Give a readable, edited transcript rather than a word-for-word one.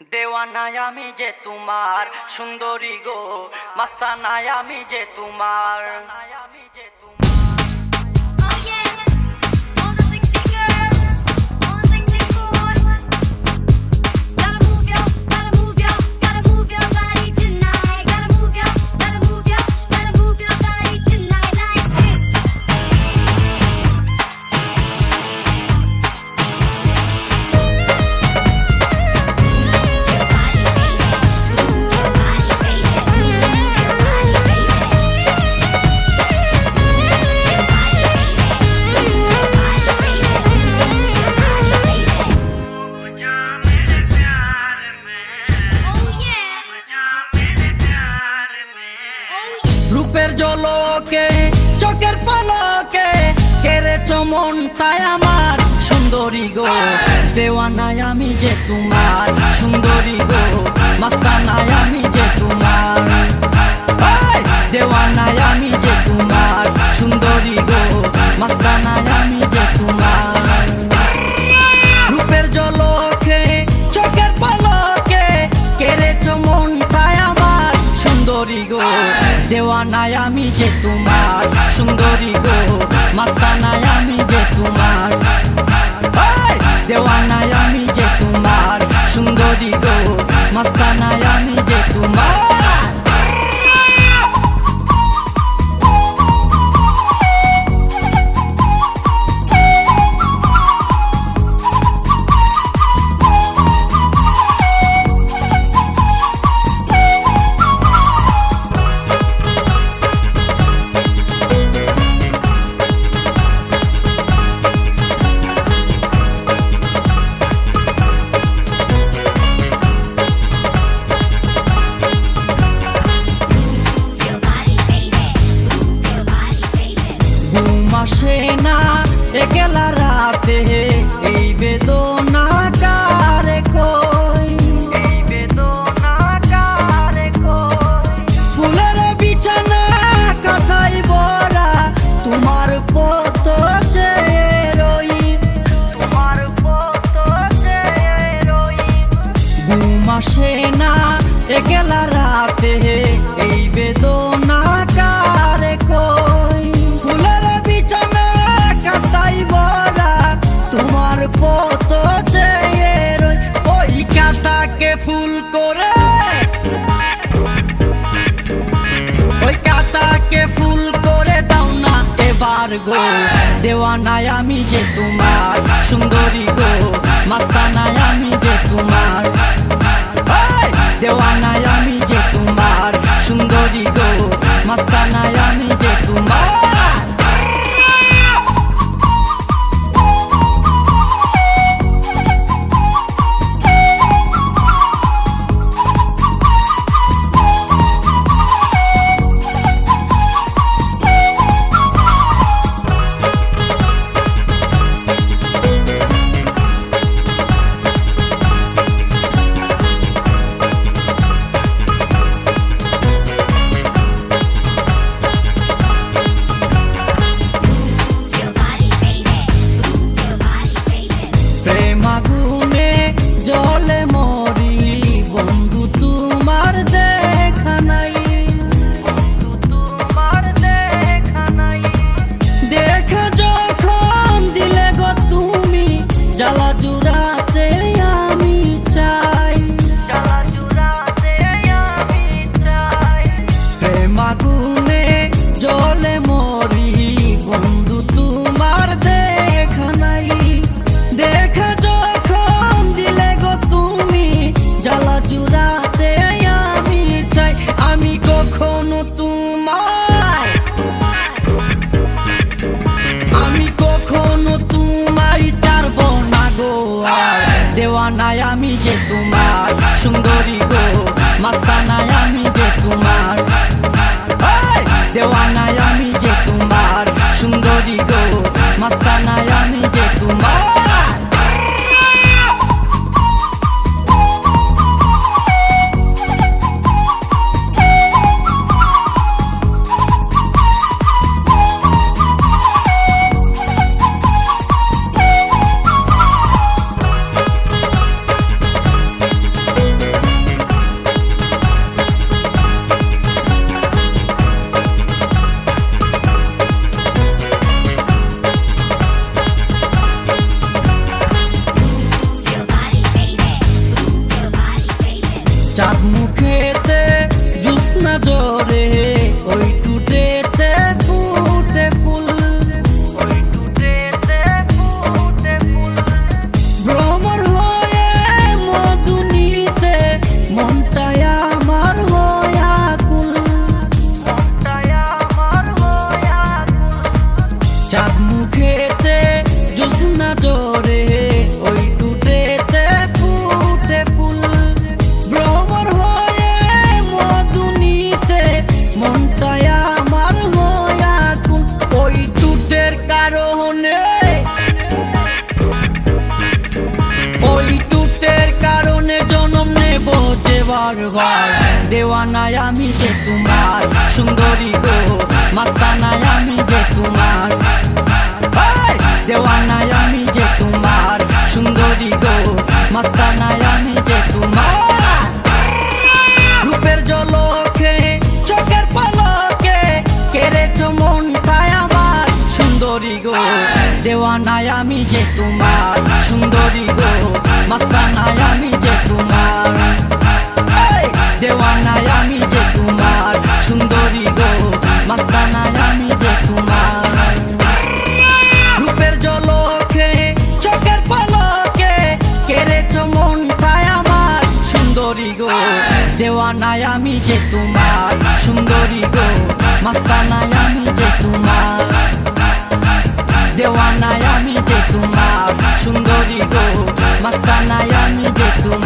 দেওয়ানায় আমি যে তোমার সুন্দরী গো, মাস্তানায় আমি যে তোমার। রূপের জলকে চোখের পলকে কেড়েছ মনটাই আমার সুন্দরী গো, দেওয়ানায় আমি যে তোমার সুন্দরী গো, মাস্তানায় আমি যে তোমার। দেওয়ানায় আমি যে তোমার সুন্দরী গো, মাস্তানায় আমি যে তোমার। রূপের জলকে চোখের পলকে কেড়েছ মনটাই আমার সুন্দরী গো, দেওয়ানায় আমি যে তোমার সুন্দরী গো, মাস্তানায় আমি যে তোমার। দেওয়ানায় আমি যে তোমার সুন্দরী গো, মাস্তানায় আমি যে তোমার। আসে না একলা রাতে এই বেদনা কারে কই, এই বেদনা কারে কই। ফুলের বিছানা কাঁথায় ভরা তোমার পথ চেয়ে রই, তোমার পথ চেয়ে রই। ঘুম আসে না একলা রাতে এই বেদনা কারে কই। ফুলের তোমার পথ চেয়ে রই, ওই কাঁটাকে ফুল করে, ওই কাঁটাকে ফুল করে দাও না এবার গো, দেওয়ানায় আমি যে তোমার সুন্দরী গো, মাস্তানায় আমি যে তোমার। দেওয়ানায় আমি যে তোমার সুন্দরী গো, মাস্তানায় আমি যে তোমার। প্রেম আগুনে জলে মরি বন্ধু তোমার দেখা নাই, বন্ধু তোমার দেখা নাই। দেখা যখন দিলে গো তুমি জ্বালা জুড়াতে আমি চাই, জ্বালা জুড়াতে আমি চাই। প্রেম আগুনে জলে মরি বন্ধু তোমার দেখা নাই। দেখা যখন দিলে গো তুমি জ্বালা জুড়াতে আমি চাই। আমি কখনো তোমায়, আমি কখনো তোমায় ছাড়ব না গো আর। দেওয়ানায় আমি যে তোমার সুন্দরী গো, মাস্তানায় আমি যে তোমার। দেওয়ানায় আমি যে তোমার সুন্দরী গো, মাস্তানায় আমি যে তোমার। চাঁদ মুখেতে জ্যোৎস্না জোরে ওই টুটেতে ফুটে ফুল, ভ্রমর হয়ে মধু নিতে মনটাই আমার হয়া কুল। চাঁদ মুখেতে জ্যোৎস্না জোরে ওই টুটেতে ফুটে ফুল, ভ্রমর হয়ে মধু নিতে মনটাই আমার হয়া কুল। ওই টুটের কারণে, ওই টুটের কারণে জনম নেব যে বারবার। দেওয়ানায় আমি যে তোমার, সুন্দরী গো মাস্তানায় আমি যে তোমার। দেওয়ানায় আমি যে তোমার, সুন্দরী গো মাস্তানায় আমি যে তোমার। রূপের জলকে চোখের পলকে কেড়েছ মনটায় আমার, সুন্দরী গো দেওয়ানায় আমি যে তোমার, সুন্দরী গো মাস্তানায় আমি যে তোমার। দেওয়ানায় আমি যে তোমার, সুন্দরী গো মাস্তানায় আমি যে তোমার। রূপের জলকে চোখের পলকে কেড়েছ মনটায় আমার, সুন্দরী গো দেওয়ানায় আমি যে তোমার, সুন্দরী গো মাস্তানায় আমি যে তোমার। দেওয়ানায় আমি যে তোমার, সুন্দরী গো মাস্তানায় আমি যে তোমার।